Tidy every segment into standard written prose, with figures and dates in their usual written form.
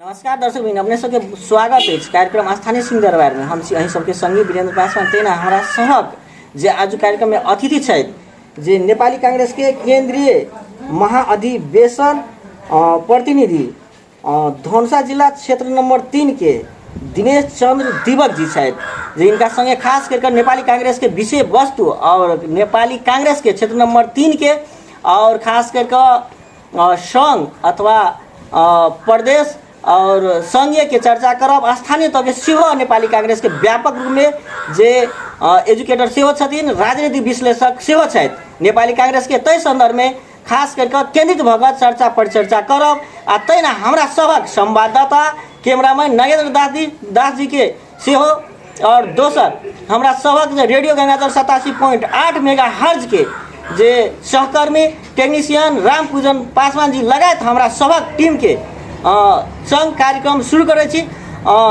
नमस्कार दर्शक बिन अपने सबके स्वागत है कार्यक्रम स्थानीय सिंह दरबार में। हम अहीं सबके संगी वीरेंद्र पासवान तेना हमारा सहक जे आज कार्यक्रम में अतिथि छथि जे नेपाली कांग्रेस के केंद्रीय महाअधिवेशन प्रतिनिधि धनुषा जिला क्षेत्र नंबर 3 के दिनेश चंद्र दिवक जी छथि जे इनका संगे खास करके नेपाली कांग्रेस के विषय वस्तु और नेपाली कांग्रेस के क्षेत्र नंबर 3 के और खास करके संघ अथवा प्रदेश और संघीय के चर्चा करब। स्थानीय तक सेहो नेपाली कांग्रेस के व्यापक रूप में जे एजुकेटर सेहो छथिन, राजनीतिक विश्लेषक सेहो छथि नेपाली कांग्रेस के, तै संदर्भ में खास करके केंद्रित भगत चर्चा परिचर्चा करब। आ तैना हमरा सबक संवाददाता कैमरामैन नगेंद्र दास जी के सेहो और दोसर हमरा सबक रेडियो गंगाधर 87.8 मेगाहर्ज के जे सहकर्मी टेक्नीशियन रामपूजन पासवान जी लगायत हमरा सबक टीम के संग कार्यक्रम शुरू करे छी।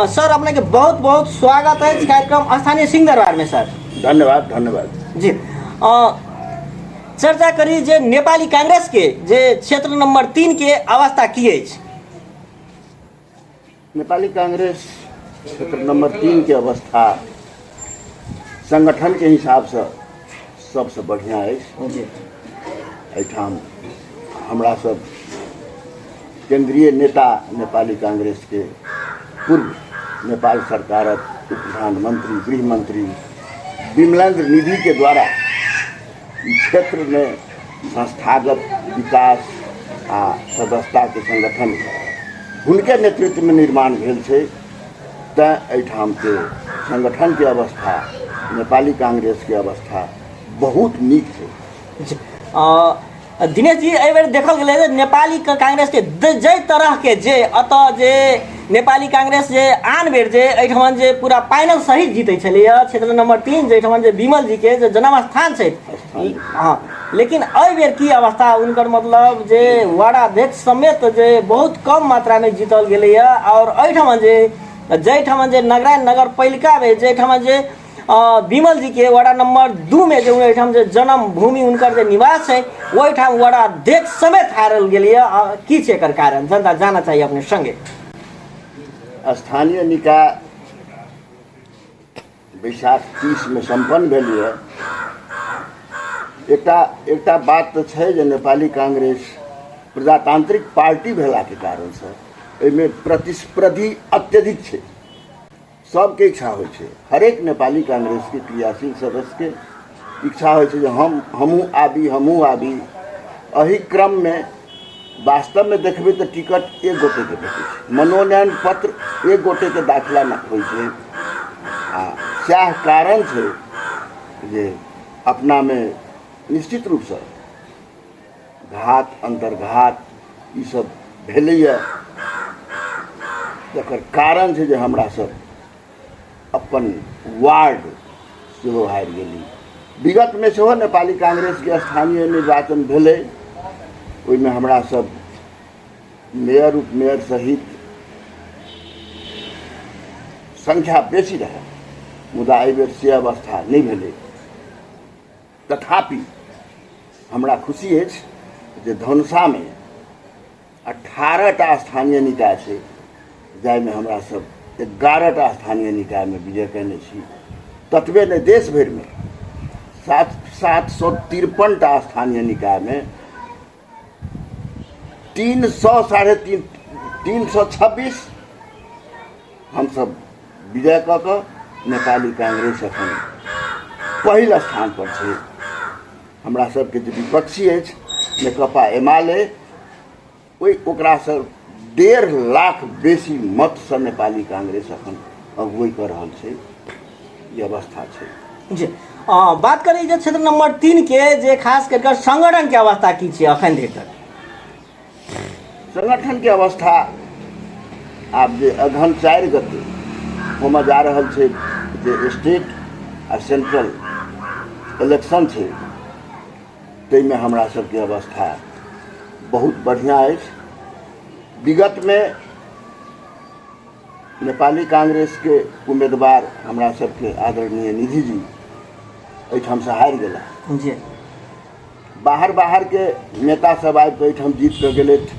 सर अपने के बहुत बहुत स्वागत है कार्यक्रम स्थानीय सिंह दरबार में। सर धन्यवाद जी। चर्चा करी जे नेपाली कांग्रेस के जे क्षेत्र नंबर 3 के अवस्था की है। नेपाली कांग्रेस क्षेत्र नंबर 3 के अवस्था संगठन के हिसाब से सबसे बढ़िया है। एठाम हमरा सब केंद्रीय नेता नेपाली कांग्रेस के पूर्व नेपाल सरकारक प्रधानमंत्री गृह मंत्री विमलेन्द्र निधि के द्वारा क्षेत्र में संस्थागत विकास आ सदस्यता के संगठन उनके नेतृत्व में निर्माण भेल छै। एठाम के संगठन के अवस्था नेपाली कांग्रेस के अवस्था बहुत नीक छै। दिनेश जी एहि बेर देखल गेलै नेपाली कांग्रेस के जै तरह के जे अतः जे नेपाली कांग्रेस जे आन बेर जे एहिठाम जे पूरा पैनल सहित जीते छलैया क्षेत्र नंबर 3 जेठाम जे विमल जी के जे जन्म स्थान छै। हाँ, लेकिन एहि बेर की अवस्था उनकर मतलब जे वार्डाध्यक्ष समेत जे बहुत कम मात्रा में जीतल गेलैया और एहिठाम जे जैठाम जे नारायण नगर पालिका में जेठाम जे विमल जी के वार्ड नंबर 2 में जो एठाम जे जन्म भूमि उनकर जे निवास है वही ठाम वार्ड अध्यक्ष समेत हारल गेलिए। की छै एकर कारण जनता जानना चाहिए अपने संगे। स्थानीय निकाय बैसाख 30 में संपन्न भेलिए। एकटा बात तो छै जे नेपाली कांग्रेस प्रजातांत्रिक पार्टी भेला के कारण से एहिमे प्रतिस्पर्धी अत्यधिक छै। सबके इच्छा हो छै, हरेक नेपाली कांग्रेस के क्रियाशील सदस्य के इच्छा हो छै जे हमहूँ आबी। एही क्रम में वास्तव में देखबे तो टिकट एक गोटे के भेटै छै, मनोनयन पत्र एक गोटे के दाखिला होइ छै। सएह कारण छै जे अपना में निश्चित रूप से घात अंतर्घात ई सब भेलैया। एकर कारण छै जे हमरा सब अपन वार्ड सेहो हारि गेली। विगत में सेहो नेपाली कांग्रेस के स्थानीय निर्वाचन भेलै, ओहिमे हमरा सब मेयर उपमेयर सहित संख्या बेसी रहे, मुदा एहि बेर से अवस्था नहीं भेलै। तथापि हमरा खुशी अछि जे धनुषा में 18टा स्थानीय निकाय छै, जाहिमे हमरा सब 11टा स्थानीय निकाय में विजय कयने छी। ततबे ने देश भर में 753टा स्थानीय निकाय में 326 हम सब विजय क के नेपाली कांग्रेस अखन पहिल स्थान पर छै। हमरा सबके जे विपक्षी अछि नेकपा एमाले ओकरा से 1.5 लाख बेसी मत से नेपाली कांग्रेस अखन अगुवाई कर रहल छै। ये अवस्था छै जी। बात करी जे क्षेत्र नंबर 3 के जे खास करके संगठन के अवस्था की छै अखन धरि तक। संगठन के अवस्था आब जे अगहन 4 गते होमे जा रहल छै जे स्टेट आ सेंट्रल इलेक्शन छै, ताहिमे हमरा सबके अवस्था बहुत बढ़िया अछि। विगत में नेपाली कांग्रेस के उम्मीदवार हमरा सबके आदरणीय निधि जी एठाम से हारि गेला जी। बाहर के नेता सब आबि के एठाम जीत के गेलथि।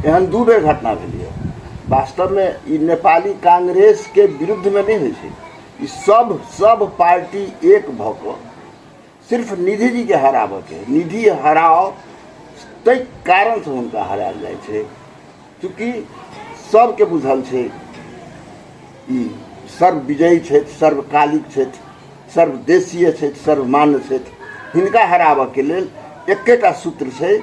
एहन 2 बेर घटना भेलै। वास्तव में ई नेपाली कांग्रेस के विरुद्ध में नहीं होइ छै। ई सब पार्टी एक भऽ कऽ सिर्फ निधि जी के हराबऽ के, निधि हराओ ताहि कारण से हुनका हरायल जाइ छै। चूँकि सबके बुझल छै ई सर्वविजयी छथि, सर्वकालिक छथि, सर्वदेशीय छथि, सर्वमान्य छथि। हिनका हराबऽ के लेल एकेटा सूत्र छै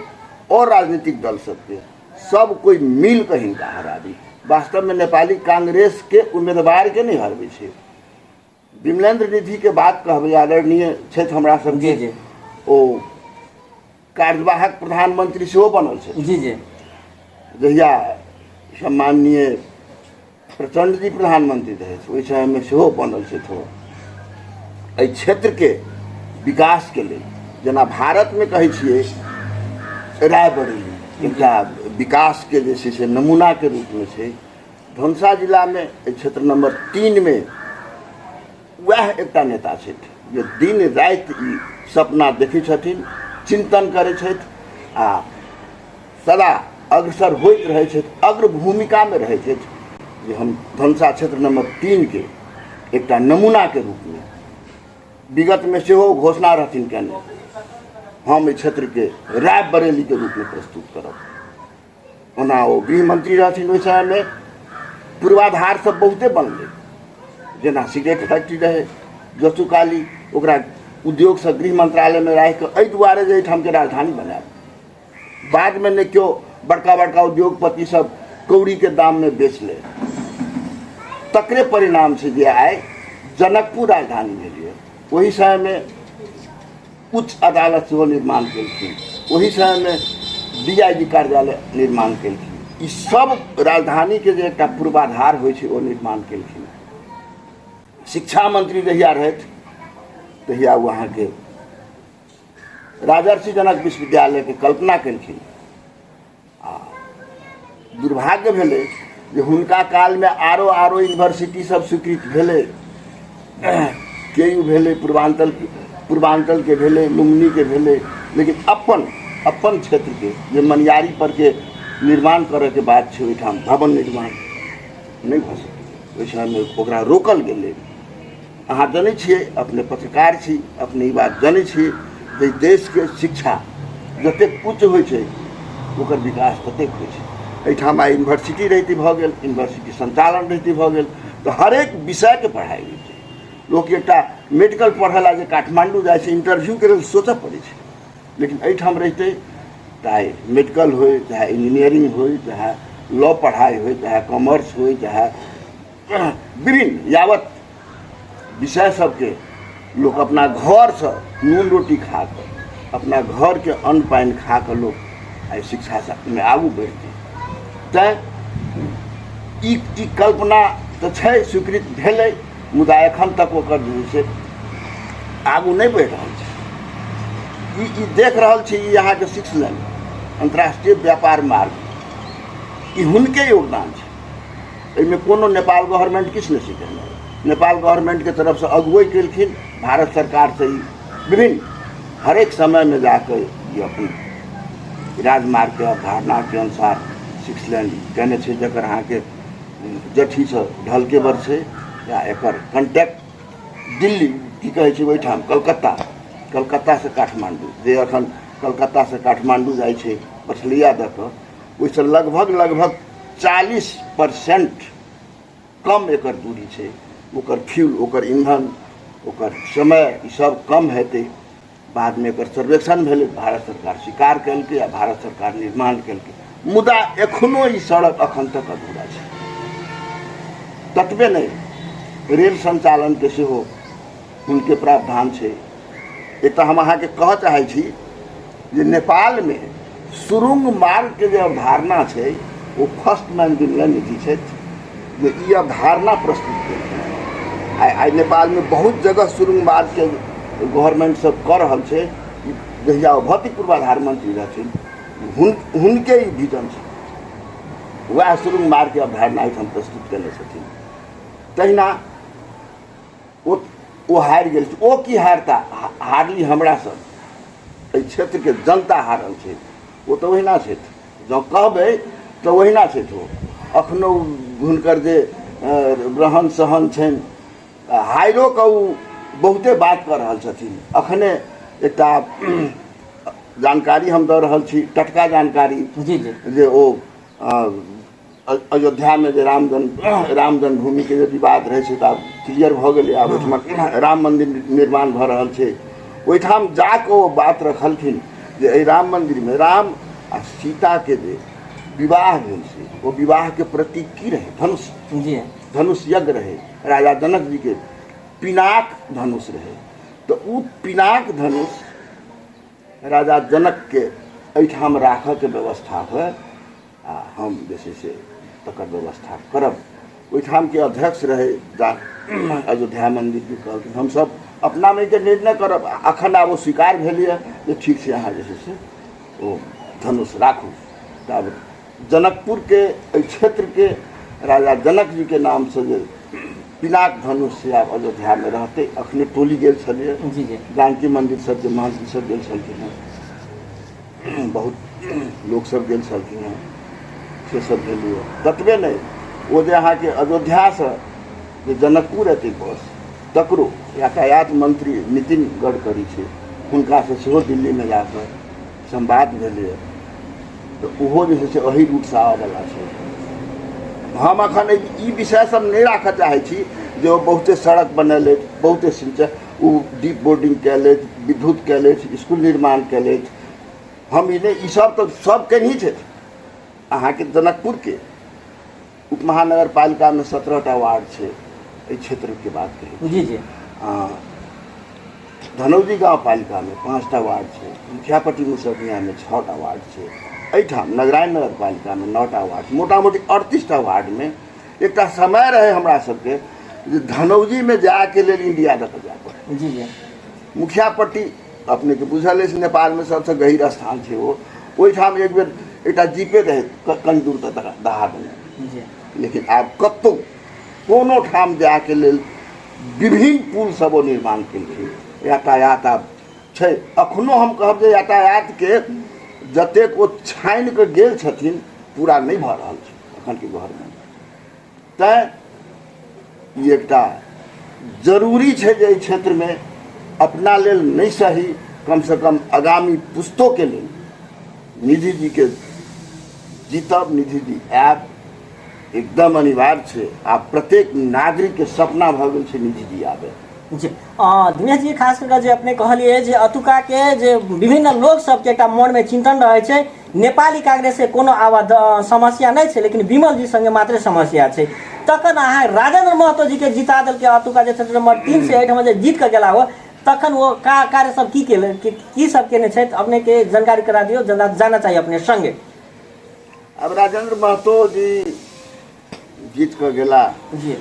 और राजनीतिक दल सबके, सब कोई मिल कऽ हिनका हराबी। वास्तव में नेपाली कांग्रेस के उम्मीदवार के नहीं हरबै छै। विमलेन्द्र निधि के बात कहबै, आदरणीय छथि हमरा सबके, ओ कार्यवाहक प्रधानमंत्री सेहो बनल छै। जी जी, जहिया सम्माननीय प्रचंड जी प्रधानमंत्री रहे ओहि समय में सेहो बनल छै। तो एहि क्षेत्र के विकास के लेल, जेना भारत में कहै छियै रायबरेली एकटा विकास के जे छै से नमूना के रूप में छै, धनुषा जिला में एहि क्षेत्र नंबर 3 में वह एकटा नेता छथि जे दिन राति ई सपना देखै छथिन, चिंतन करै छथि आ सदा अग्रसर होइत रहै छथि, अग्र भूमिका में रहै छथि, जे हम धनुषा क्षेत्र नंबर 3 के एकटा नमूना के रूप में विगत में सेहो घोषणा रहथिन केने, हम एहि क्षेत्र के रायबरेली के रूप में प्रस्तुत करब। ओना ओ गृह मंत्री रहथिन ओहि समय में, पूर्वाधार सब बहुते बनलै, जेना सिगरेट फैक्ट्री रहे जसुकाली, ओकरा उद्योग से गृह मंत्रालय में राखि कऽ एहि दुआरे जे एहिठाम के राजधानी बनायब। बाद में ने क्यों बड़का बड़का उद्योगपति सब कौड़ी के दाम में बेच ले, तकरे परिणाम से जे आए जनकपुर राजधानी भेलिए। वही समय में उच्च अदालत सेहो निर्माण केलखिन, वही समय में डीआईजी कार्यालय निर्माण केलखिन। ई सब राजधानी के जे एकटा पूर्वाधार होइ छै ओ निर्माण केलखिन। शिक्षा मंत्री जहिया रहथि तहिया वहाँ के राजर्षि जनक विश्वविद्यालय के कल्पना केलखिन। आ दुर्भाग्य भेलै जे हुनका काल में आरो यूनिवर्सिटी सब स्वीकृत भेलै, केयू भेलै, पूर्वांचल के भेलै, लुम्बिनी के भेलै, लेकिन अपन क्षेत्र के जे मनियारी पर के निर्माण करे के बात छै ओहिठाम भवन निर्माण नहीं भऽ सकलै। ओहि समय में ओकरा रोकल गेलै। अहाँ जानै छियै, अपने पत्रकार छी, अपने ई बात जानै छियै जे देश के शिक्षा जतेक उच्च होइ छै ओकर विकास ततेक होइ छै। एहिठाम आइ यूनिवर्सिटी रहिते भऽ गेल, यूनिवर्सिटी संचालन रहिते भऽ गेल, तऽ हरेक विषय के पढ़ाई होइ छै। लोक एकटा मेडिकल पढ़ै ला जे काठमांडू जाइ छै इंटरव्यू के लेल सोचऽ पड़ै छै, लेकिन एहिठाम रहिते चाहे मेडिकल होय, चाहे इंजीनियरिंग होय, चाहे लॉ पढ़ाई होय, चाहे कॉमर्स होय, चाहे विभिन्न यावत विषय सबके लोग अपना घर से नून रोटी खा कर, अपना घर के अन्न पानि खा कर लोग आई शिक्षा में आगू बढ़ते। तैं ई कल्पना तो छै, स्वीकृत भेलै, मुदा एखन तक ओकर जे छै आगू नहीं बढ़ि रहल छै। ई देख रहल छी, ई यहाँ के 6 लेन अंतर्राष्ट्रीय व्यापार मार्ग, ई हुनके योगदान छै। एहिमे कोनो नेपाल गवर्नमेंट किछु नहीं सिखेने। नेपाल गवर्नमेंट के तरफ से अगुवाई केलखिन, भारत सरकार से विभिन्न हरेक समय में जाकर ये अपन राजमार्ग के अवधारणा के अनुसार 6 लेन कहने छै, जकर अहाँ के जठी से ढलकेबर छै, या एकर कंटेक्ट दिल्ली की कहै छै ओहिठाम कलकत्ता से काठमांडू, जे अखन कलकत्ता से काठमांडू जाइ छै पछलिया दऽ कऽ, ओहिसँ लगभग 40% कम एकर दूरी छै। ओकर फ्यूल, ओकर ईंधन, ओकर समय ई सब कम हेतै। बाद में एकर सर्वेक्षण भेलै, भारत सरकार स्वीकार केलकै आ भारत सरकार निर्माण केलकै, मुदा एखनो ई सड़क अखन तक अधूरा छै। ततबे नहीं, रेल संचालन के सेहो हुनके प्रावधान छै। एक हम अहाँ के कह चाहै छी जे नेपाल में सुरुंग मार्ग के जे अवधारणा छै वो फर्स्ट मैन विमलेन्द्र निधि छथि जे ई अवधारणा प्रस्तुत केलखिन। आई नेपाल में बहुत जगह सुरुंग मार्ग के गवर्नमेंट सब कर रहल छै। जहिया भौतिक पूर्वाधार मंत्री रहथिन हुनके ई विजन छै, वह सुरुंग मार्ग के अवधारणा हम प्रस्तुत केने छथिन। तहिना वो हारि गेल। ओ की हारता, हारली हमरा सब एहि क्षेत्र के जनता हारल छै। वो तो ओहिना छथि, जँ कहबै तो ओहिना छथि। अखनो हुनकर जे रहन सहन छनि हाइरो के उ बहुते बात कर रहल छथिन। अखने एकटा जानकारी हम दऽ रहल छी, टटका जानकारी जी जी जे ओ अयोध्या में जे राम जन्मभूमि के जे विवाद रहे तऽ आब क्लियर भऽ गेलै। आब ओहिठाम राम मंदिर निर्माण भऽ रहल छै। ओहिठाम जाके ओ बात रखलखिन जे एहि राम मंदिर में राम आ सीता के जे विवाह भेल छै ओ विवाह के प्रतीक की रहे? धनुष। जी धनुष यज्ञ रहे, राजा जनक जी के पिनाक धनुष रहे। तो उ पिनाक धनुष राजा जनक के एहिठाम राखऽ के व्यवस्था हुए आ हम जे छै से तकर व्यवस्था करब। ओहिठाम के अध्यक्ष रहे अयोध्या मंदिर के कहलखिन हम सब अपना में के निर्णय करब। अखन आब वो स्वीकार भेलिए जे ठीक से अहाँ जे छै से ओ धनुष राखू। तब जनकपुर के क्षेत्र के राजा जनक जी के नाम से जे पिनाक धनुष से आब अयोध्या में रहते। अखने टोली गेल छलिए, जी जी जानकी मंदिर सब जे महंत जी सब गेल छलखिन हैं, बहुत लोग सब गेल छलखिन हैं, से सब भेलिए। ततबे नहीं वो जे अहाँ के अयोध्या से जे जनकपुर एते बस तकरो यातायात मंत्री नितिन गडकरी छै, हुनका से सेहो दिल्ली में जाकर संवाद भेलिए। तो ओहो जे छै से अही रूट से आबऽवला छै। हम अखन ई विषय सब नहीं राखऽ चाहे छी जे ओ बहुते सड़क बनेलथि, बहुते सिंचाई, ओ डीप बोर्डिंग कैलथि, विद्युत कैलथि, स्कूल निर्माण कैलथि। हम ई नहीं, ई सब तो सब के नहीं छै। अहाँ के जनकपुर के उप महानगर पालिका में 17टा वार्ड छै। एहि क्षेत्र के बात कही जी जी धनौजी गाँव पालिका में 5टा वार्ड छै। मुखियापट्टी मुसहरिया में 6टा वार्ड छै। एहिठाम नगरायन नगर पालिका में 9टा वार्ड, मोटा मोटी 38टा वार्ड में एक समय रहे हमरा सबके जे धनौजी में जाके लेल इंडिया दऽ कऽ जाय पड़े। जी जी मुखियापट्टी अपने के बुझल अछि नेपाल में सबसे गहीर स्थान छै। वो ओहिठाम एक बेर एकटा जीपे रहे कनि दूर तक दहा देने। लेकिन आब कतौ कोनो ठाम जाके लेल विभिन्न पुल सब ओ निर्माण केलखिन। यातायात आब छै। अखनो हम कहब जे यातायात के जतेक ओ छानि के गेल छथिन पूरा नहीं भऽ रहल छै अखन के गवर्नमेंट। तैं ई एकटा जरूरी छै जे एहि क्षेत्र में अपना लेल नहीं सही, कम से कम आगामी पुस्तों के लेल निधि जी के जीतब, निधि जी ऐप एकदम अनिवार्य छै। आब प्रत्येक नागरिक के सपना भऽ गेल छै निधि जी आबे। जी दिनेश जी, खास करके जे अपने कहलिए जे अतुका के जे विभिन्न लोग सबके एक मन में चिंतन रहे छै नेपाली कांग्रेस के कोनो आवाज समस्या नहीं छै, लेकिन विमल जी संगे मात्र समस्या छै। तखन अहाँ राजेंद्र महतो जी के जिता देल के अतुका जे क्षेत्र नंबर 3 से एहिठाम जे जीत के गेला हो, तखन वो कार्य सब की सब केने छै अपने के जानकारी करा दियो, जाना चाहिए अपने संगे। अब राजेंद्र महतो जी जीत के गेला जी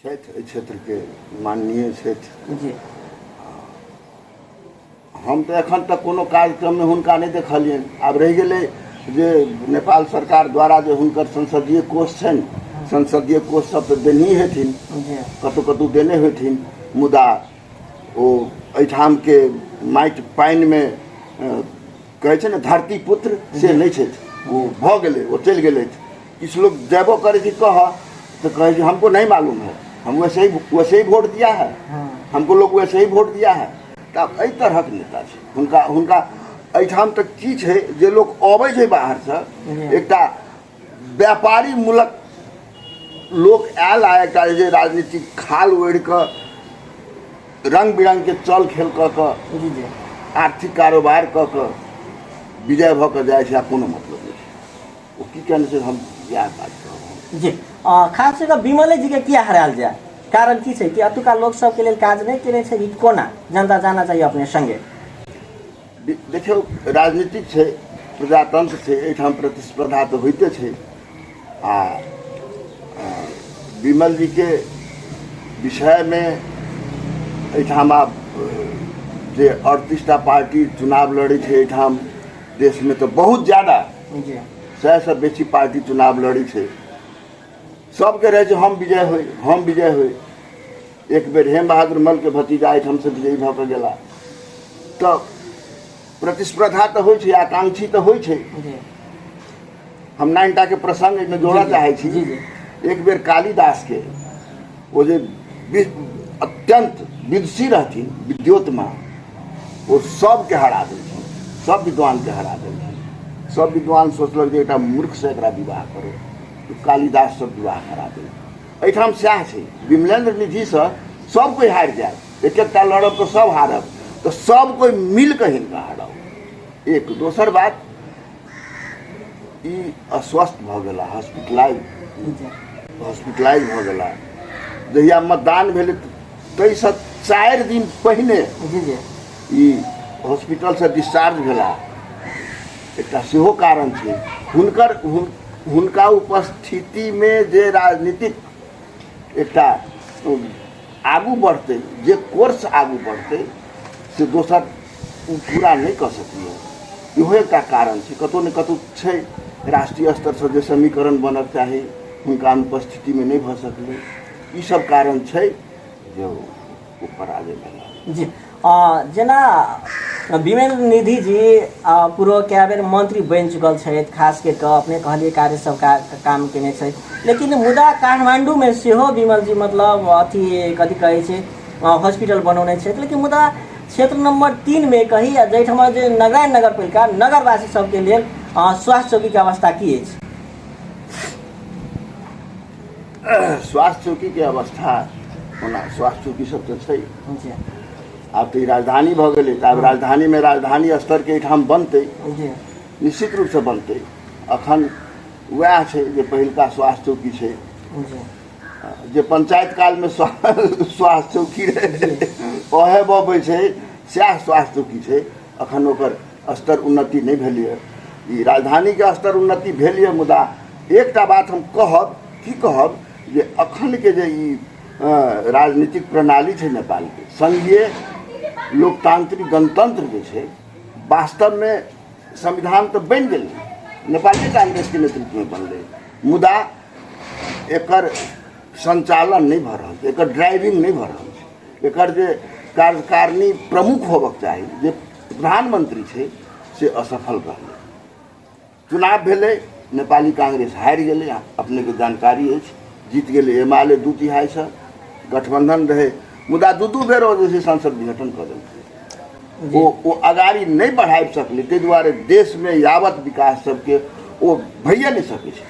क्षेत्र के माननीय छथि। जी हम तो एखन तक कोनो कार्यक्रम में हुनका नहीं देखलियन। आब रहि गेलै जे नेपाल सरकार द्वारा जो हुनकर संसदीय कोष छनि, संसदीय कोष सब तो देनी हेथिन, कतौ कतौ देने हेथिन। मुदा ओ एहिठाम के माटि पानि में कहै छै ने धरती पुत्र से नहीं छथि। वो भऽ गेलै, वो चलि गेलथि। किछु लोग जेबो करे कि कह तो कहे कि हमको नहीं मालूम है, हम वैसे ही वोट दिया है, हमको लोग वैसे ही वोट दिया है। तब एहि तरहक नेता छै हुनका एहिठाम तक की छै जे लोग अबै छै बाहर से, एकटा व्यापारी मूलक लोग आयल आ एकटा जे राजनीतिक खाल ओढ़ि कऽ रंग बिरंग के चल खेल कऽ कऽ आर्थिक कारोबार कऽ कऽ विजय भऽ कऽ जाइ छै आ कोनो मतलब नहीं छै। ओ की कहने छै हम इएह बात कहब जी। खास करके विमले जी के किया हरायल जाए, कारण की छै कि अतुका लोक सब के लेल काज नहीं केने छै, कोना जनता जाना चाहिए अपने संगे। देखियो राजनीतिक छै, प्रजातंत्र छै, एहिठाम प्रतिस्पर्धा तो होइते छै। आ विमल जी के विषय में एहिठाम आब जे 38टा पार्टी चुनाव लड़ै छै एहिठाम देश में तो बहुत ज्यादा 100 से बेसी पार्टी चुनाव लड़ी छै। सबके रहे छै हम विजय होय। एक बेर हेम बहादुर मल के भतीजा एहिठाम से विजयी भऽ कऽ गेला। तो प्रतिस्पर्धा तो होइ छै, आकांक्षी तो होइ छै। हम 9टा के प्रसंग एहिमे जोड़ऽ चाहै छी। जी जी एक बेर कालिदास के वो जे अत्यंत विदुषी रहथिन, विद्योत्मा, वो सबके हरा देलखिन, सब विद्वान के हरा देलखिन। सब विद्वान सोचलक जे एकटा मूर्ख से एकरा विवाह करो, तो कालिदास सब विवाह करा देलक। एहिठाम सएह छै, विमलेन्द्र निधि से सब कोई हारि जायत, एक एकटा लड़ब तो सब हारब, तो सब कोई मिल के हिनका हराउ। एक दोसर बात, ई अस्वस्थ भ गेला, हॉस्पिटलाइज भ गेला। जहिया मतदान भेलै ताहिसँ 4 दिन पहिने ई हॉस्पिटल से डिस्चार्ज भेला। एकटा सेहो कारण छै, हुनका उपस्थिति में जे राजनीतिक एकटा आगू बढ़तै, जे कोर्स आगू बढ़तै से दोसर पूरा नहीं कऽ सकैए। इहो एकटा कारण छै, कतौ ने कतौ छै राष्ट्रीय स्तर से जे समीकरण बनक चाही हुनका अनुपस्थिति में नहीं भऽ सकलै। ई सब कारण छै जो ऊपर आगे भेला। जी जेना विमलेन्द्र निधि जी पूर्व कए बेर मंत्री बनि चुकल छथि, खास कऽ अपने कहलिए कार्य सब काम केने छथि, लेकिन मुदा काठमांडू में सेहो विमल जी मतलब अथी कथी कहै छै हॉस्पिटल बनौने छथि, लेकिन मुदा क्षेत्र नंबर 3 में कही जाहिठाम जे नारायण नगर पालिका नगरवासी सबके लेल स्वास्थ्य चौकी के अवस्था की अछि? स्वास्थ्य चौकी के अवस्था होना, स्वास्थ्य चौकी सब तो छै। आब तो राजधानी भ गेलै, तो आब राजधानी में राजधानी स्तर के एहिठाम बनतै, निश्चित रूप से बनतै। अखन वएह छै जे पहिलका स्वास्थ्य चौकी छै, जे पंचायत काल में स्वास्थ्य चौकी रहे ओहे बबै छै, सएह स्वास्थ्य चौकी छै। अखन ओकर स्तर उन्नति नहीं भेलै। ई राजधानी के स्तर उन्नति भेलै, मुदा एकटा बात हम कहब जे अखन के जे ई राजनीतिक प्रणाली छै नेपाल के, संघीय लोकतांत्रिक गणतंत्र जे छै, वास्तव में संविधान तो बन गेलै, नेपाली कांग्रेस के नेतृत्व में बनलै, मुदा एकर संचालन नहीं भ रहल छै, एकर ड्राइविंग नहीं भ रहल छै। एकर जे कार्यकारिणी प्रमुख होबक चाही, जे प्रधानमंत्री छै, से असफल रहलै। चुनाव भेलै, नेपाली कांग्रेस हारि गेलै, अपने के जानकारी अछि, जीत गेलै एमाले 2/3 से, गठबंधन रहे, मुदा दू बेर जे छै संसद विघटन कऽ देलकै। ओ अगाड़ी नहीं बढ़ाबि सकलै, ताहि दुआरे देश में यावत विकास सबके ओ भइए नहीं सकै छै।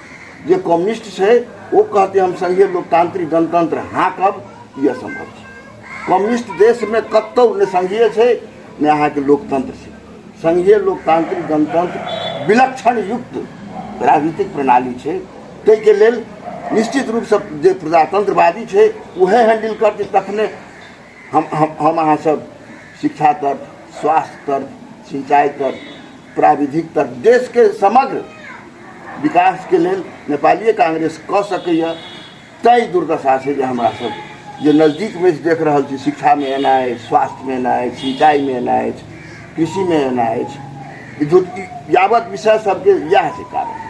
जे कम्युनिस्ट छै वो कहते हम संघीय लोकतांत्रिक गणतंत्र हाँकब, ये असंभव छै। कम्युनिस्ट देश में कतौ ने संघीय छै ने अहाँ के लोकतंत्र छै। संघीय लोकतांत्रिक गणतंत्र विलक्षण युक्त राजनीतिक प्रणाली छै, ताहि के लेल निश्चित रूप से जे प्रजातंत्रवादी छै उहे हैंडल करते, तखने हम अहाँ सब शिक्षा तर, स्वास्थ्य तर, सिंचाई तर, प्राविधिक तर, देश के समग्र विकास के लेल नेपाली कांग्रेस कऽ सकैए। तै दुर्दशा छै जे हमरा सब जे नजदीक में देख रहल छी, शिक्षा में एना अछि, स्वास्थ्य में एना अछि, सिंचाई में एना अछि, कृषि में एना अछि, यावत विषय सबके इएह छै कारण।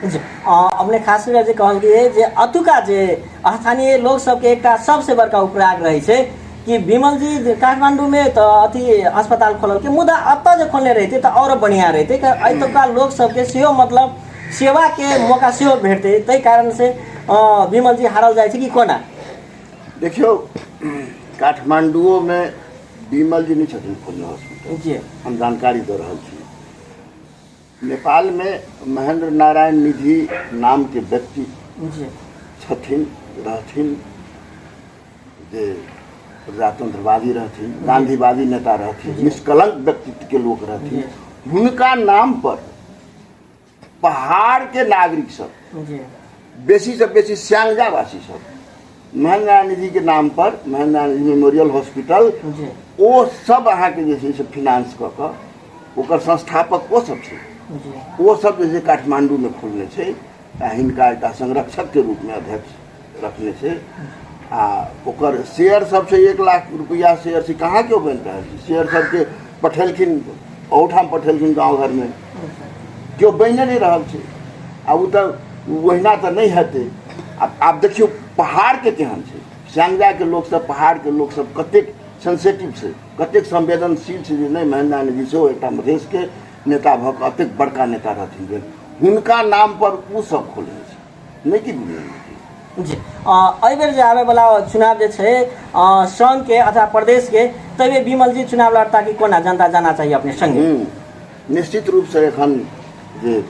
अपने खास कर जे कहलिए जे अतुका जे स्थानीय लोग सबके एकटा सबसे बड़का उपराग रहे छै कि विमल जी काठमांडू में तो अथी अस्पताल खोलल के, मुदा अतः जो खोलने रहते तो और बढ़िया रहते। अतुका लोग सबके सेहो मतलब सेवा के मौका सेहो भेटते, ताहि कारण से विमल जी हारल जाए कि कोना? देखियो, काठमांडुओ में विमल जी नहीं छथिन खोलने हॉस्पिटल जी, हम जानकारी दे रहा छी। नेपाल में महेंद्र नारायण निधि नाम के व्यक्ति छथिन, रहथिन, जे प्रजातंत्रवादी रहथिन, गांधीवादी नेता रहथिन, निष्कलंक व्यक्तित्व के लोग रहथिन। हुनका नाम पर पहाड़ के नागरिक सब, बेसी से बेसी स्यांगजा वासी सब, महेंद्र नारायण निधि के नाम पर महेंद्र नारायण निधि मेमोरियल हॉस्पिटल वो सब अहाँ के जे छै से फिनांस कऽ कऽ ओकर संस्थापक वो सब छै, वो सब जे छै काठमांडू में खोलने छै। हिनका एकटा संरक्षक के रूप में अध्यक्ष रखने छै। आ ओकर शेयर सब छै 1 लाख रुपया शेयर छै, कहाँ क्यों बनि रहल छै? शेयर सबके पठेलखिन, ओठाम पठेलखिन गाँव घर में, क्यों बनि नहीं रहल छै। आ वो तो ओहिना तो नहीं हेतै। आप देखियो पहाड़ के केहन छै, स्यांगजा के लोग सब, पहाड़ के लोग सब कतेक सेंसिटिव छै, कतेक संवेदनशील छै। जे नहीं, महेंद्र नारायण निधि सेहो एकटा मधेश के नेता भऽ कऽ अतेक बड़का नेता रहथिन, हुनका नाम पर उ सब खोले छै, नहीं कि बिमलेन्द्र जी एहि बेर जे आबे वाला चुनाव जे छै संघ के अथवा प्रदेश के तबे विमल जी चुनाव लड़ता कि कोना जनता जाना चाहिए अपने संगे? निश्चित रूप से एखन जे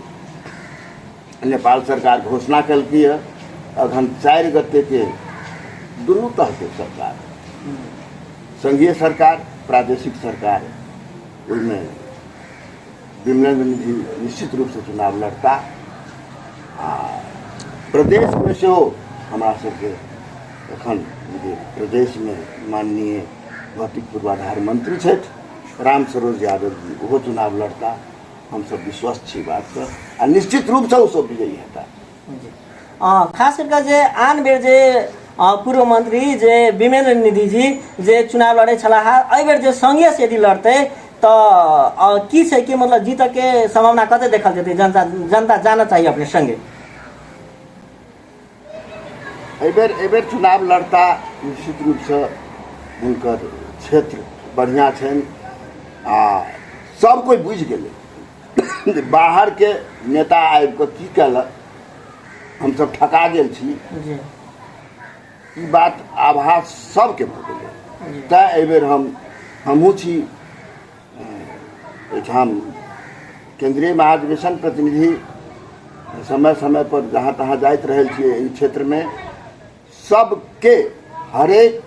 नेपाल सरकार घोषणा कलकी है, अखन 4 गते के दुनू तरह के सरकार, संघीय सरकार, प्रादेशिक सरकार, उसमें विमलेन्द्र निधि निश्चित रूप से चुनाव लड़ता। प्रदेश में से हो हमारा सबके एखन जे प्रदेश में माननीय भौतिक पूर्वाधार मंत्री छथि राम सरोज यादव जी, वो चुनाव लड़ता। हम सब विश्वस्त छी बात से, आ निश्चित रूप से वो सब विजयी हेता। खास करके जे आन बेर जे पूर्व मंत्री जे विमलेन्द्र निधि जी जे चुनाव लड़े छलाह, एहि बेर जे संघीय से यदि लड़ते तो की छै कि मतलब जीत के संभावना कते देखल जेतै? जनता जाना चाहिए अपने संगे। एबेर चुनाव लड़ता निश्चित रूप से हुनकर क्षेत्र बढ़िया छनि, आ सब कोई बुझि गेलै बाहर के नेता आबि कऽ की कयलक, हम सब ठका गेल छी, ई बात आभास सबके भऽ गेलै। तैं एहिबेर हमहूँ छी एहिठाम केंद्रीय महाधिवेशन प्रतिनिधि, समय समय पर जहाँ तहाँ जाइत रहल छियै एहि क्षेत्र में, सबके हरेक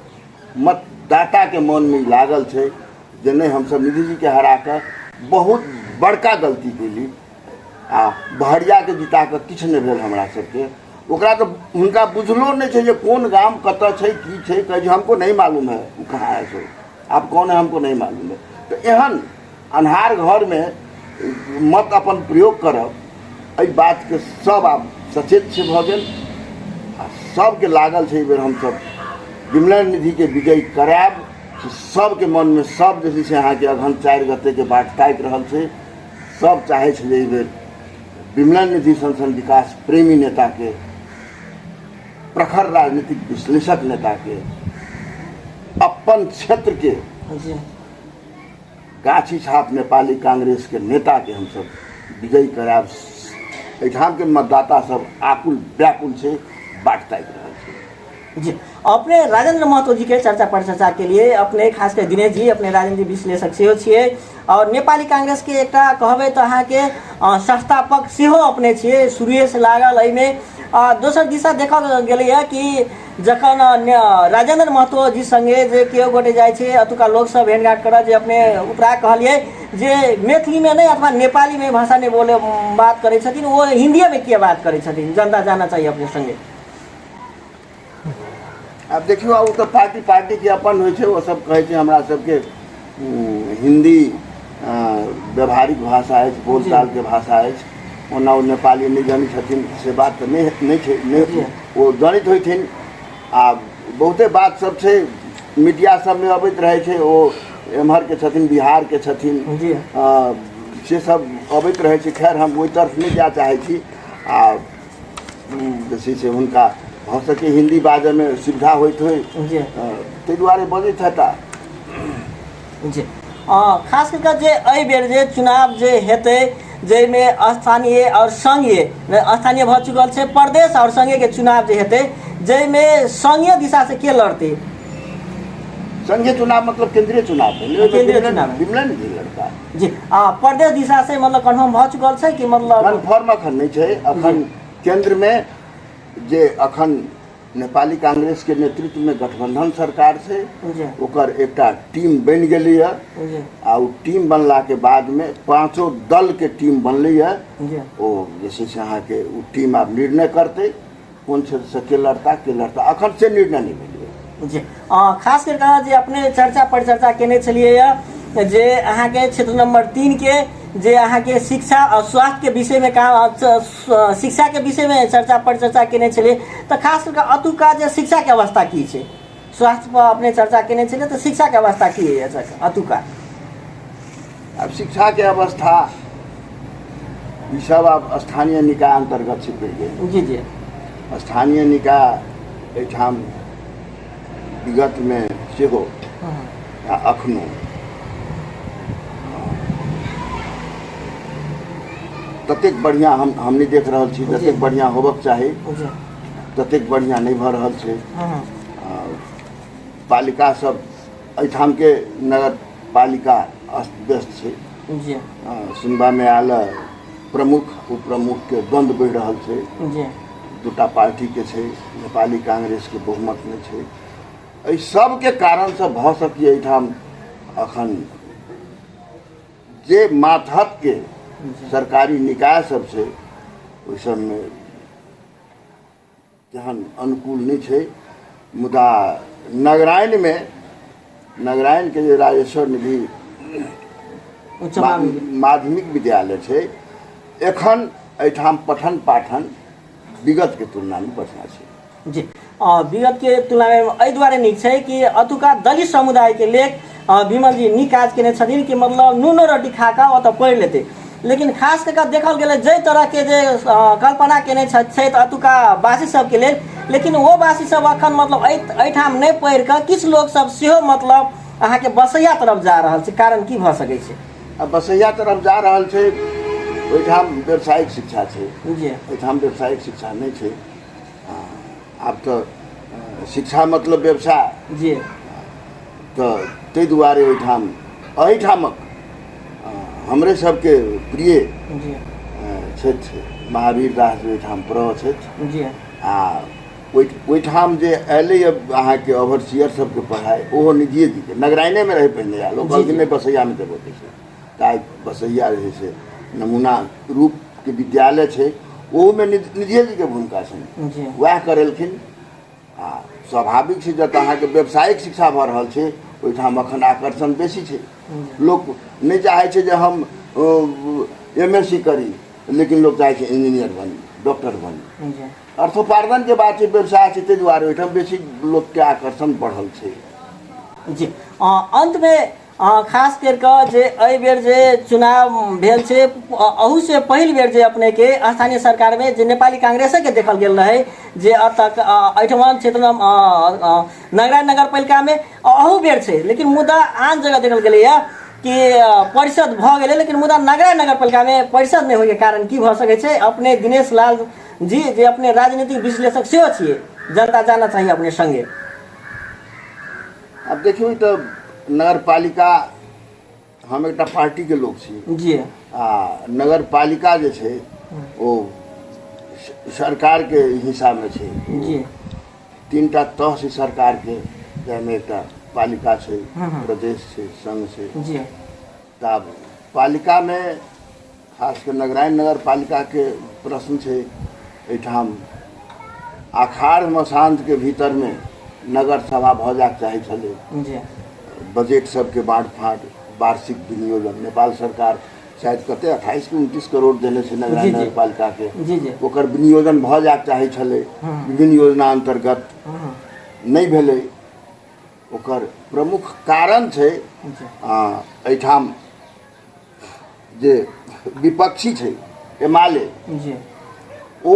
मतदाता के मन में लागल छै जे नहीं हम सब निधि जी के हरा कर बहुत बड़का गलती केली, आ बहरिया के जिता कर किछु नहीं भेल हमरा सबके। ओकरा तो हुनका बुझलो नहीं छै जे कोन गाम कतऽ छै की छै, कहै छै हमको नहीं मालूम है वो कहाँ है, सो आप कौन है हमको नहीं मालूम है। तो एहन अन्हार घर में मत अपन प्रयोग करब, एहि बात के सब आब सचेत से भऽ गेल, सबके लागल छै बेर हम सब विमलेन्द्र निधि के विजय करायब। सबके मन में सब जे छै अहाँके अगहन 4 गते के बाट ताकि रहल छै, सब चाहे छै जे बेर विमलेन्द्र निधि सन विकास प्रेमी नेता के, प्रखर राजनीतिक विश्लेषक नेता के, अपन क्षेत्र के गाछी छाप नेपाली कांग्रेस के नेता के हम सब विजयी करायब। एहिठाम के मतदाता सब आकुल व्याकुल छै, बाट ताकि रहल छै। जी अपने राजेंद्र महतो जी के चर्चा परिचर्चा के लिए अपने खास कर दिनेश जी अपने राजनीतिक विश्लेषक सेहो छियै, और नेपाली कांग्रेस के एकटा कहबै तो अहाँ के संस्थापक सेहो अपने छियै, शुरुए से लागल एहिमे। दोसर दिशा देखल गेलैए कि जखन राजेंद्र महतो जी संगे जे केओ गोटे जाइ छै अतुका लोक सब भेंटघाट करऽ, जे अपने उपरा कहलिए जे मैथिली में नहीं अथवा नेपाली में भाषा नहीं बोले बात करै छथिन, वो हिंदी में किया बात करै छथिन, जनता जाना चाहिए अपने संगे। अब देखियो वो तो पार्टी के अपन होइ छै, वो सब कहै छै हमरा सबके हिंदी व्यवहारिक भाषा है, बोलचाल के भाषा है, ओना नेपाली नहीं जानी छथिन से बात तो नहीं छै, नहीं वो जानित होथिन। आ बहुते बात सब छै मीडिया सब में अबैत रहे छै, वो एम्हर के छथिन, बिहार के छथिन, से सब अबैत रहे छै। खैर हम ओहि तरफ नहीं जा चाहे छी, आ जैसे से हुनका भऽ सके हिंदी बाजै में सुविधा होइत होइ, ताहि दुआरे बजैत हेता। जी खास करके जे एहि बेर जे चुनाव जे हेतै, जाहिमे स्थानीय और संघीय, स्थानीय भऽ चुकल छै, प्रदेश और संघीय के चुनाव जे हेतै, जाहिमे संघीय दिशा से के लड़तै? संघीय चुनाव मतलब केंद्रीय चुनाव, केंद्रीय चुनाव विमलेन्द्र निधि लड़ता। जी प्रदेश दिशा से मतलब कन्फर्म भऽ चुकल छै कि मतलब कन्फर्म अखन नहीं छै। अखन केंद्र में जे अखन नेपाली कांग्रेस के नेतृत्व में गठबंधन सरकार छै, ओकर एकटा टीम बनि गेलै है, आ उ टीम बनला के बाद में 5 दल के टीम बनलै है। ओ जैसे से अहाँ के उ टीम आब निर्णय करते कौन क्षेत्र से के लड़ता अखन से निर्णय नहीं भेलै जी। खास करके जे अपने चर्चा परिचर्चा केने छलिए जे अहाँ के क्षेत्र नंबर 3 के जे अहाँ के शिक्षा और स्वास्थ्य के विषय में काम, शिक्षा के विषय में चर्चा परिचर्चा केने छलिए, तो खास करके अतुका जे शिक्षा के अवस्था की छै? स्वास्थ्य पर अपने चर्चा केने छलिए, तो शिक्षा के अवस्था की है अतुका? अब शिक्षा के अवस्था ई सब अब स्थानीय निकाय अंतर्गत से पड़ गए। जी जी स्थानीय निकाय एठाम विगत में सेहो अखनो ततेक बढ़िया हमनी देख रहल छी, जतेक बढ़िया होबक चाही जी ततेक बढ़िया नहीं भ रहल छै। हाँ पालिका सब एहिठाम के नगर पालिका अस्त व्यस्त छै। जी सुनबा में आयल प्रमुख उपप्रमुख के द्वंद्व बढ़ि रहल छै। जी दूटा पार्टी के छै, नेपाली कांग्रेस के बहुमत में छै। एहि सब के कारण से भ सकी एहिठाम अखन जे मातहत के सरकारी निकाय सब छै ओहि सब में जहन अनुकूल नहीं छै। मुदा नगरायन में नगरायन के जे राजेश्वर निधि उच्च माध्यमिक विद्यालय छै, एखन एहिठाम पठन पाठन विगत के तुलना में बढ़िया छै। जी विगत के तुलना में एहि दुआरे नीक छै कि अतुका दलित समुदाय के लेख विमल जी नीक काज केने छथिन कि मतलब नूनो रोटी खा कऽ ओतऽ पढ़ि लेतै। लेकिन खास कऽ देखल गेलै जाहि तरह के जे कल्पना केने छथि अतुका वासी सबके लेल, लेकिन वो वासी सब अखन मतलब एहिठाम नहीं पढ़ि कऽ किछु लोग सब सेहो मतलब अहाँके बसैया तरफ जा रहल छै। कारण की भऽ सकै छै? अब बसैया तरफ जा रहल छै, ओहिठाम व्यावसायिक शिक्षा छै, जी एहिठाम व्यावसायिक शिक्षा नहीं छै। आब तो शिक्षा मतलब व्यवसाय, जी तो ताहि दुआरे एहिठामक हमरे सबके प्रिय जी छथि महावीर दास जी ओहिठाम प्रह छथि। जी ओहिठाम जे अयलै अहाँके ओवरसियर सबके पढ़ाइ ओहो निधिए जी के नगरायने में रहे पहिने आयल, ओ कहलखिन नहीं बसैया में देबो छै। ताहि बसैया जे छै नमूना रूप के विद्यालय छै, ओहू में निधिए जी के भूमिका छै, वएह करेलखिन। आ स्वाभाविक छै जतऽ अहाँके व्यावसायिक शिक्षा भऽ रहल छै ओहिठाम अखन आकर्षण बेसी छै। लोक नहीं चाहे छै जे हम MSc करी, लेकिन लोग चाहे छै इंजीनियर बनी, डॉक्टर बनी। अर्थोपार्जन के बात छै, व्यवसाय छै, ताहि दुआरे ओहिठाम बेसी लोक के आकर्षण बढ़ल छै। जी अंत में खास करके जे एहि बेर जे चुनाव भेल छै, अहू से पहिल बेर जे अपने के स्थानीय सरकार में जे नेपाली कांग्रेसे के देखल गेल रहे जे अतक एहिठमा क्षेत्र नगरायन नगर पालिका में अहू बेर छै। लेकिन मुद्दा आन जगह देखल गेलैया कि परिषद भ गेलै, लेकिन मुद्दा नगरायन नगर पालिका में परिषद नहीं होय के कारण की भ सकै छै? अपने दिनेश लाल जी जे अपने राजनीतिक विश्लेषक सेहो छियै, जनता जानना चाहिए अपने संगे। अब देखियो तो नगर पालिका हम एक पार्टी के लोग छी जी नगर पालिका जे छै ओ सरकार के हिसाब में छै। जी 3टा तह छै सरकार के, जाहिमे एकटा पालिका छै, प्रदेश छै, संघ छै। जी तब पालिका में खास कर नगरायन नगर पालिका के प्रश्न छै। एहिठाम अखाड़ मसांत के भीतर में नगर सभा भ जाक चाहे छलै। जी बजट सबके बाँट फाँट, वार्षिक विनियोजन, नेपाल सरकार शायद कते 28 कि 29 करोड़ देने छै नगरायन नगर पालिका के, ओकर विनियोजन भ जाक चाहे छलै। विभिन्न योजना अंतर्गत नहीं भेलै। ओकर प्रमुख कारण छै एहिठाम जे विपक्षी छै एमाले, ओ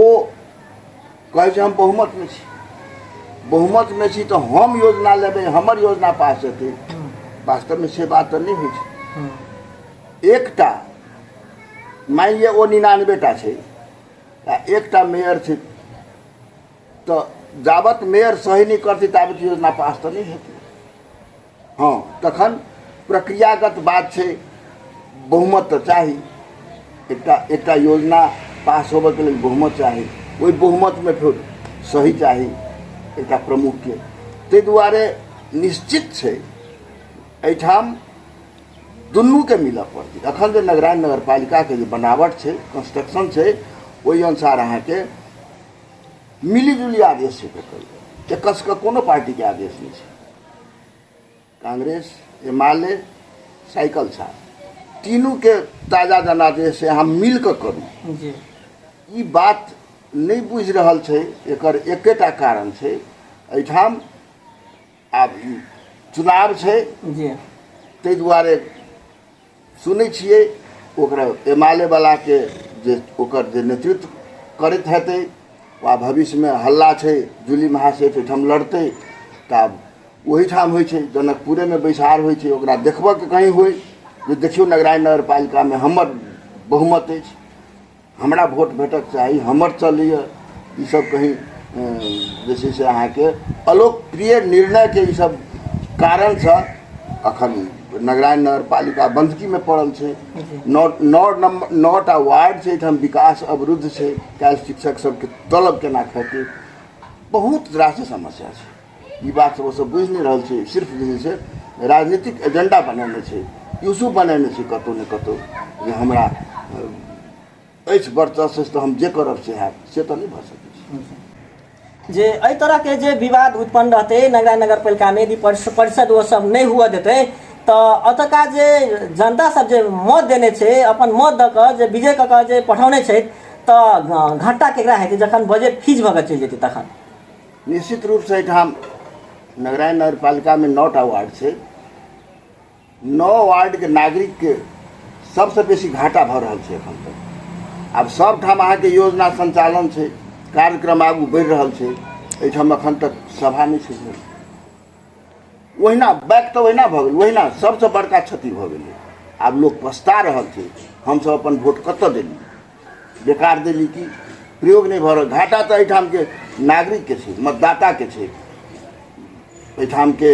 कहै छै हम बहुमत में छी, बहुमत में छी तो हम योजना लेबै, हमर योजना पास हेतै। वास्तव में से बात तो नहीं होइ छै। एकटा मान लिअ ओ 99टा छै, एकटा मेयर छै, तो जाबत मेयर सही नहीं करतै ताबत योजना पास तो नहीं हेतै। हाँ तखन प्रक्रियागत बात छै, बहुमत तो चाही, एकटा योजना पास होबे के लेल बहुमत चाही, ओहि बहुमत में फिर सही चाही एकटा प्रमुख के। ताहि दुआरे निश्चित छै एहिठाम दुनू के मिलऽ पड़तै। अखन जे नगरायन नगर पालिका के जे बनावट छै, कंस्ट्रक्शन छै, ओहि अनुसार अहाँके मिलीजुली आदेश छै भेटल। एकस के कोनो पार्टी के आदेश नहीं छै। कांग्रेस, एमाले, साइकिल साथ तीनों के ताजा जनादेश से हम मिल कर करू। ई बात नहीं बुझ रहल छै। एकर एकेटा कारण छै, एहिठाम आब चुनाव छै, ताहि दुआरे सुनै छियै ओकरा एमाले वाला के जे ओकर जे नेतृत्व करैत हेतै वा भविष्य में हल्ला छै, जूली महासेठ एहिठाम लड़तै, तब ओहिठाम होइ छै, जनकपुरे में बैसार होइ छै, ओकरा देखबऽ के कहीं होइ जे देखियौ नगरायन नगर पालिका में हमर बहुमत अछि। हमरा वोट भेटक चाही, हमर चलिए, ई सब कहीं जे छै से अहाँके अलोकप्रिय निर्णय के ई सब कारण से अखन नगरायन नगरपालिका बंदकी में पड़ल छै। 9टा वार्ड छै, एहिठाम विकास अवरुद्ध छै, काल्हि शिक्षक सबके तलब केना खेतै, बहुत रास समस्या छै। ई बात सब ओ सब बुझि नहि रहल छै, सिर्फ जे छै राजनीतिक एजेंडा बनेने छै, इशू बनेने छै कतहु ने कतहु, जे हमरा अछि वर्चस्व तऽ हम जे करब से हैत, से तऽ नहि भऽ सकै छै। जे एहि तरह के जे विवाद उत्पन्न रहते नगरायन नगरपालिका में यदि परिषद वो सब नहीं हुआ देते तो अतका जे जनता सब जे मत देने छे, अपन मत दऽ कऽ जे विजय कऽ कऽ जे पठौने छै, तऽ घाटा केकरा हेतै जखन बजट फीस भऽ कऽ चलि जेतै तखन? निश्चित रूप से एहिठाम नगरायन नगरपालिका में 9टा वार्ड छै, 9 वार्ड के नागरिक के सबसे बेसी घाटा भऽ रहल छै एखन तक। आब सबठाम अहाँके योजना संचालन छै, कार्यक्रम आगू बढ़ि रहल छै, एहिठाम एखन तक सभा नहीं छै। ओहिना बैक तऽ ओहिना भऽ गेल, ओहिना सबसे बड़का क्षति भऽ गेलै। आब लोग पछता रहल छै, हमसब अपन वोट कतऽ देली, बेकार देली कि प्रयोग नहीं भऽ रहल। घाटा तऽ एहिठाम के नागरिक के छै, मतदाता के छै। एहिठाम के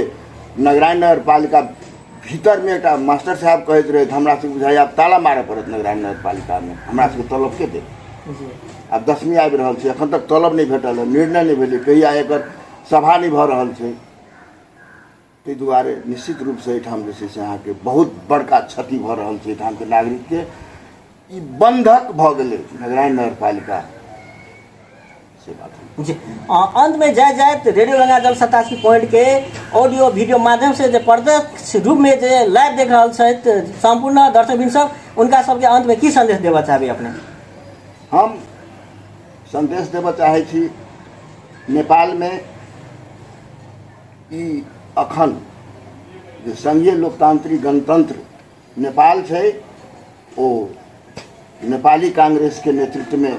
नगरायन नगरपालिका भीतर में एक मास्टर साहब कहैत रहे, हमरा सबके बुझाइए आब ताला मारऽ पड़त नगरायन नगरपालिका में, हमरा सबके तलब के दे। आब 10वीं आबि रहल छै, एखन तक तलब नहीं भेटल है, निर्णय नहीं भेलै, कहिया एकर सभा नहीं भऽ रहल छै। ताहि दुआरे निश्चित रूप से एहिठाम जे छै से अहाँके बहुत बड़का क्षति भऽ रहल छै। एहिठाम के नागरिक के ई बंधक भऽ गेलै नगरायन नगरपालिका, से बात है जी। अंत में जाए रेडियो गंगाजल 87 पॉइंट के ऑडियो वीडियो माध्यम से जो प्रत्यक्ष रूप में जो लाइव देख रहा है संपूर्ण दर्शकबिन सब, उनका सबके अंत में की संदेश देवा चाहबे अपने? हम संदेश देवा चाहे छी, नेपाल में ई अखन जे संघीय लोकतांत्रिक गणतंत्र नेपाल छै, ओ नेपाली कांग्रेस के नेतृत्व में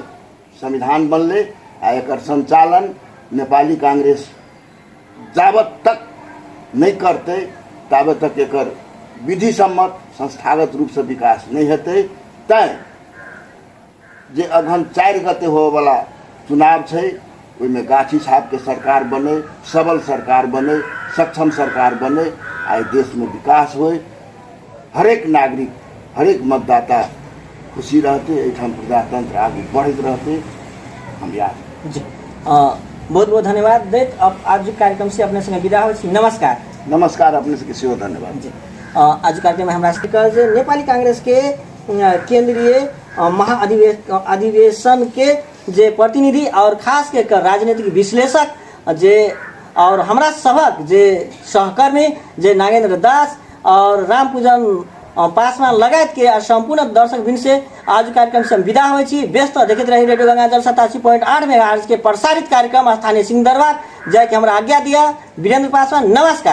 संविधान बनले, आ एकर संचालन नेपाली कांग्रेस जाबत तक नहीं करते ताबत तक एकर विधि सम्मत संस्थागत रूप से विकास नहीं हेतै। तैं जे अगहन 4 गते होए वाला चुनाव छै, ओहिमे गाछी छाप के सरकार बने, सबल सरकार बने, सक्षम सरकार बने, आ देश में विकास होए, हरेक नागरिक हरेक मतदाता खुशी रहते, एहिठाम प्रजातंत्र आगे बढ़ते रहते। हम याद जी बहुत बहुत धन्यवाद देत। अब आज कार्यक्रम से अपने संगे विदा होइ छी। नमस्कार। नमस्कार, अपने सबके सेहो धन्यवाद जी। आज कार्यक्रम में हमरा सबके नेपाली कांग्रेस के केंद्रीय महाअधिवेशन के जे प्रतिनिधि और खास के राजनीतिक विश्लेषक जे और हमरा सबक जे सहकर्मी जे नागेंद्र दास और रामपूजन पासवान लगायत के संपूर्ण दर्शकबिन से आज कार्यक्रम से विदा होइ छी। व्यस्त देखते रही रेडियो गंगाजल 87.8 मेगाहर्ट्ज के प्रसारित कार्यक्रम स्थानीय सिंह दरबार। जय के हमरा आज्ञा दिया वीरेंद्र पासवान। नमस्कार।